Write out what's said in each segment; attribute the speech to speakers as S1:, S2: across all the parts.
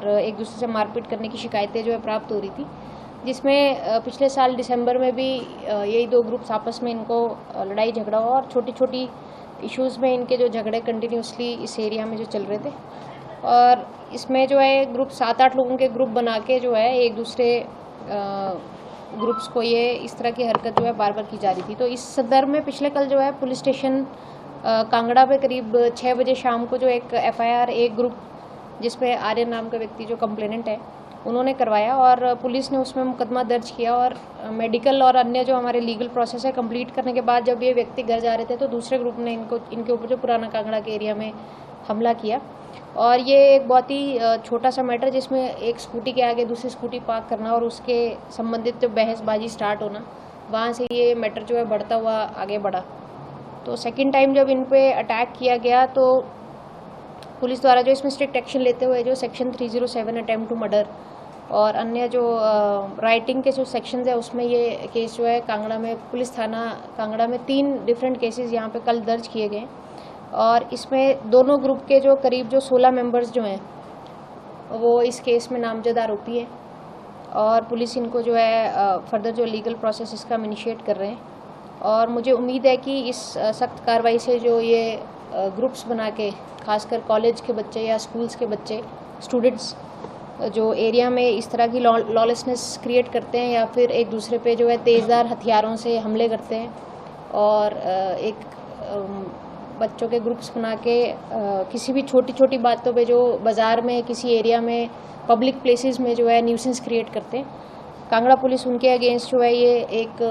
S1: और एक दूसरे से मारपीट करने की शिकायतें जो है प्राप्त हो रही थी, जिसमें पिछले साल दिसंबर में भी यही दो ग्रुप्स आपस में इनको लड़ाई झगड़ा हुआ और छोटी छोटी इश्यूज़ में इनके जो झगड़े कंटिन्यूसली इस एरिया में जो चल रहे थे। और इसमें जो है ग्रुप 7-8 लोगों के ग्रुप बना के जो है एक दूसरे ग्रुप्स को ये इस तरह की हरकत जो है बार बार की जा रही थी। तो इस संदर्भ में पिछले कल जो है पुलिस स्टेशन कांगड़ा पे करीब 6 बजे शाम को जो एक FIR एक ग्रुप जिसमें आर्यन नाम का व्यक्ति जो कंप्लेनेंट है उन्होंने करवाया और पुलिस ने उसमें मुकदमा दर्ज किया। और मेडिकल और अन्य जो हमारे लीगल प्रोसेस है कंप्लीट करने के बाद जब ये व्यक्ति घर जा रहे थे तो दूसरे ग्रुप ने इनके ऊपर जो पुराना कांगड़ा के एरिया में हमला किया। और ये एक बहुत ही छोटा सा मैटर जिसमें एक स्कूटी के आगे दूसरी स्कूटी पार्क करना और उसके संबंधित जो बहसबाजी स्टार्ट होना, वहाँ से ये मैटर जो है बढ़ता हुआ आगे बढ़ा। तो सेकंड टाइम जब इन पे अटैक किया गया तो पुलिस द्वारा जो इसमें स्ट्रिक्ट एक्शन लेते हुए जो सेक्शन 307 अटेम्प्ट टू मर्डर और अन्य जो राइटिंग के जो सेक्शंस है उसमें ये केस जो है कांगड़ा में पुलिस थाना कांगड़ा में 3 डिफरेंट केसेस यहाँ पे कल दर्ज किए गए। और इसमें दोनों ग्रुप के जो करीब जो 16 मेंबर्स जो हैं वो इस केस में नामजद आरोपी है और पुलिस इनको जो है फर्दर जो लीगल प्रोसेस इसका इनिशिएट कर रहे हैं। और मुझे उम्मीद है कि इस सख्त कार्रवाई से जो ये ग्रुप्स बना के खासकर कॉलेज के बच्चे या स्कूल्स के बच्चे स्टूडेंट्स जो एरिया में इस तरह की लॉलेसनेस क्रिएट करते हैं या फिर एक दूसरे पे जो है तेज़दार हथियारों से हमले करते हैं और एक बच्चों के ग्रुप्स बना के किसी भी छोटी छोटी बातों पे जो बाज़ार में किसी एरिया में पब्लिक प्लेसेस में जो है न्यूसेंस क्रिएट करते हैं, कांगड़ा पुलिस उनके अगेंस्ट जो है ये एक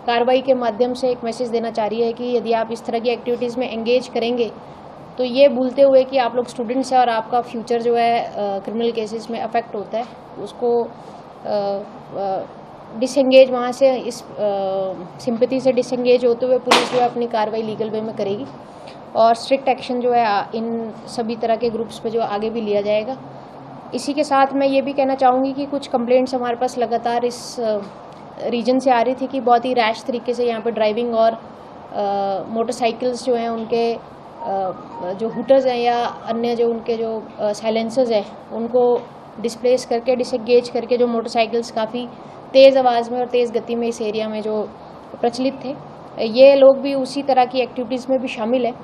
S1: कार्रवाई के माध्यम से एक मैसेज देना चाह रही है कि यदि आप इस तरह की एक्टिविटीज़ में एंगेज करेंगे तो ये भूलते हुए कि आप लोग स्टूडेंट्स हैं और आपका फ्यूचर जो है क्रिमिनल केसेस में अफेक्ट होता है, उसको डिसएंगेज वहाँ से इस सिंपैथी से डिसएंगेज होते हुए पुलिस जो है अपनी कार्रवाई लीगल वे में करेगी और स्ट्रिक्ट एक्शन जो है इन सभी तरह के ग्रुप्स पे जो आगे भी लिया जाएगा। इसी के साथ मैं ये भी कहना चाहूँगी कि कुछ कंप्लेंट्स हमारे पास लगातार इस रीजन से आ रही थी कि बहुत ही रैश तरीके से यहाँ पे ड्राइविंग और मोटरसाइकिल्स जो हैं उनके जो हुटर्स हैं या अन्य जो उनके जो साइलेंसर्स हैं उनको डिस्प्लेस करके डिसएंगेज करके जो मोटरसाइकिल्स काफ़ी तेज़ आवाज़ में और तेज़ गति में इस एरिया में जो प्रचलित थे, ये लोग भी उसी तरह की एक्टिविटीज़ में भी शामिल हैं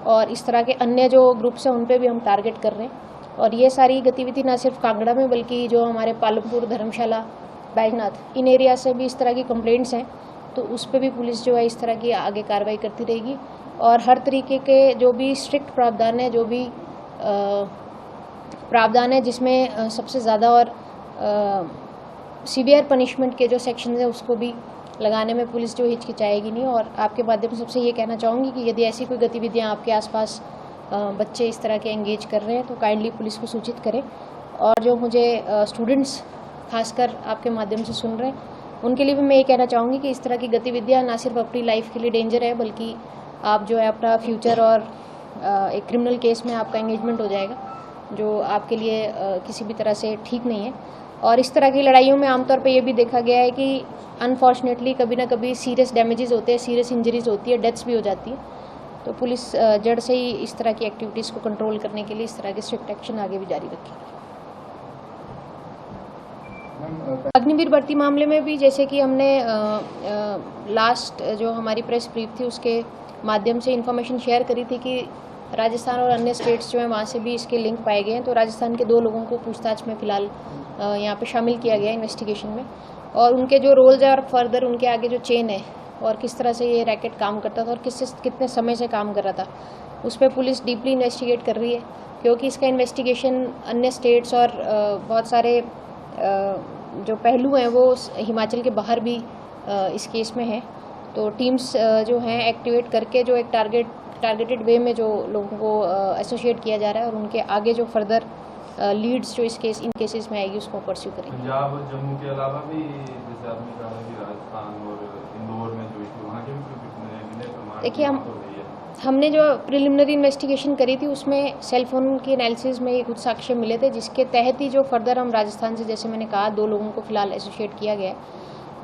S1: और इस तरह के अन्य जो ग्रुप्स हैं उन पे भी हम टारगेट कर रहे हैं। और ये सारी गतिविधि ना सिर्फ कांगड़ा में बल्कि जो हमारे पालमपुर, धर्मशाला, बैजनाथ इन एरिया से भी इस तरह की कंप्लेंट्स हैं तो उस पर भी पुलिस जो है इस तरह की आगे कार्रवाई करती रहेगी। और हर तरीके के जो भी स्ट्रिक्ट प्रावधान है, जो भी प्रावधान है जिसमें सबसे ज़्यादा और सीवियर पनिशमेंट के जो सेक्शन है उसको भी लगाने में पुलिस जो हिचकिचाएगी नहीं। और आपके माध्यम से सबसे ये कहना चाहूँगी कि यदि ऐसी कोई गतिविधियाँ आपके आसपास बच्चे इस तरह के एंगेज कर रहे हैं तो काइंडली पुलिस को सूचित करें। और जो मुझे स्टूडेंट्स खासकर आपके माध्यम से सुन रहे हैं उनके लिए भी मैं ये कहना चाहूँगी कि इस तरह की गतिविधियाँ ना सिर्फ अपनी लाइफ के लिए डेंजर है बल्कि आप जो है अपना फ्यूचर और एक क्रिमिनल केस में आपका एंगेजमेंट हो जाएगा जो आपके लिए किसी भी तरह से ठीक नहीं है। और इस तरह की लड़ाइयों में आमतौर पे ये भी देखा गया है कि अनफॉर्चुनेटली कभी ना कभी सीरियस डैमेजेस होते हैं, सीरियस इंजरीज होती है, डेथ्स भी हो जाती है। तो पुलिस जड़ से ही इस तरह की एक्टिविटीज़ को कंट्रोल करने के लिए इस तरह के स्ट्रिक्ट एक्शन आगे भी जारी रखेगी। अग्निवीर भर्ती मामले में भी जैसे कि हमने लास्ट जो हमारी प्रेस ब्रीफ थी उसके माध्यम से इन्फॉर्मेशन शेयर करी थी कि राजस्थान और अन्य स्टेट्स जो हैं वहाँ से भी इसके लिंक पाए गए हैं। तो राजस्थान के 2 लोगों को पूछताछ में फ़िलहाल यहाँ पे शामिल किया गया है इन्वेस्टिगेशन में और उनके जो रोल्स है और फर्दर उनके आगे जो चेन है और किस तरह से ये रैकेट काम करता था और कितने समय से काम कर रहा था उस पर पुलिस डीपली इन्वेस्टिगेट कर रही है क्योंकि इसका इन्वेस्टिगेशन अन्य स्टेट्स और बहुत सारे जो पहलू हैं वो हिमाचल के बाहर भी इस केस में है। तो टीम्स जो हैं एक्टिवेट करके जो एक टारगेटेड वे में जो लोगों को एसोसिएट किया जा रहा है और उनके आगे जो फर्दर लीड्स जो इन केसेस में आएगी उसको परस्यू करेंगे।
S2: पंजाब और जम्मू के अलावा भी जैसे आपने कहा कि राजस्थान और इंदौर में जो इशू वहाँ के भी
S1: देखिए हमने जो प्रिलिमिनरी इन्वेस्टिगेशन करी थी उसमें सेलफोन की एनालिसिस में ये कुछ साक्ष्य मिले थे जिसके तहत ही जो फर्दर हम राजस्थान से जैसे मैंने कहा 2 लोगों को फिलहाल एसोसिएट किया गया है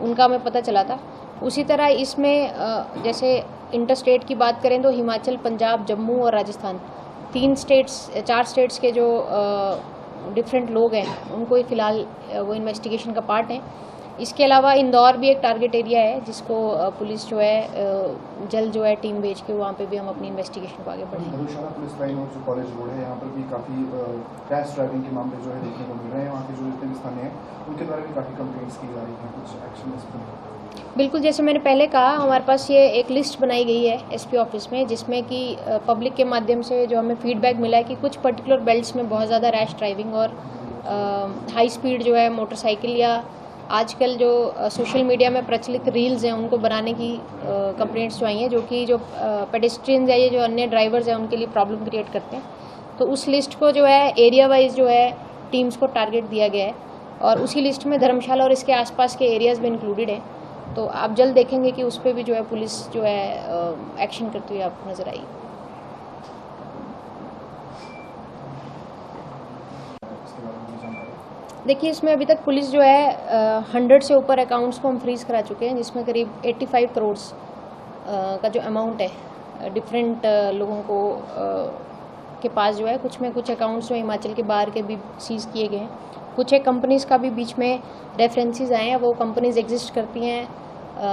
S1: उनका हमें पता चला था। उसी तरह इसमें जैसे इंटर स्टेट की बात करें तो हिमाचल, पंजाब, जम्मू और राजस्थान 4 स्टेट्स के जो डिफरेंट लोग हैं उनको फ़िलहाल वो इन्वेस्टिगेशन का पार्ट है। इसके अलावा इंदौर भी एक टारगेट एरिया है जिसको पुलिस जो है जल्द जो है टीम भेज के वहाँ पे भी हम अपनी इन्वेस्टिगेशन को आगे बढ़ाएंगे।
S3: धर्मशाला पुलिस लाइन और जो कॉलेज रोड है यहाँ पर भी काफ़ी रैश ड्राइविंग के मामले जो है देखने को मिल रहे हैं। वहाँ के जो जितने भी स्थानीय हैं उनके द्वारा भी काफ़ी कंप्लेंट्स की जा रही हैं, कुछ एक्शन इस पर?
S1: बिल्कुल, जैसे मैंने पहले कहा, हमारे पास ये एक लिस्ट बनाई गई है एसपी ऑफिस में जिसमें कि पब्लिक के माध्यम से जो हमें फीडबैक मिला है कि कुछ पर्टिकुलर बेल्ट्स में बहुत ज़्यादा रैश ड्राइविंग और हाई स्पीड जो है मोटरसाइकिल या आजकल जो सोशल मीडिया में प्रचलित रील्स हैं उनको बनाने की कंप्लेंट्स जो आई हैं, जो कि जो पेडेस्ट्रियंस या ये जो अन्य ड्राइवर्स हैं उनके लिए प्रॉब्लम क्रिएट करते हैं। तो उस लिस्ट को जो है एरिया वाइज जो है टीम्स को टारगेट दिया गया है और उसी लिस्ट में धर्मशाला और इसके आसपास के एरियाज़ भी इंक्लूडेड हैं। तो आप जल्द देखेंगे कि उस पर भी जो है पुलिस जो है एक्शन करती हुई आपको नज़र आएगी। देखिए, इसमें अभी तक पुलिस जो है 100 से ऊपर अकाउंट्स को हम फ्रीज करा चुके हैं, जिसमें करीब 85 करोड़ का जो अमाउंट है डिफरेंट लोगों को के पास जो है कुछ अकाउंट्स जो हिमाचल के बाहर के भी सीज़ किए गए हैं। कुछ एक कंपनीज़ का भी बीच में रेफरेंसेस आए हैं, वो कंपनीज़ एग्जिस्ट करती हैं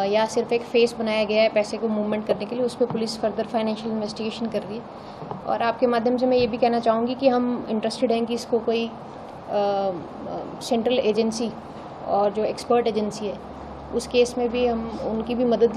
S1: या सिर्फ एक फेस बनाया गया है पैसे को मूवमेंट करने के लिए, उस पर पुलिस फर्दर फाइनेंशियल इन्वेस्टिगेशन कर रही है। और आपके माध्यम से मैं ये भी कहना चाहूँगी कि हम इंटरेस्टेड हैं कि इसको कोई सेंट्रल एजेंसी और जो एक्सपर्ट एजेंसी है उस केस में भी हम उनकी भी मदद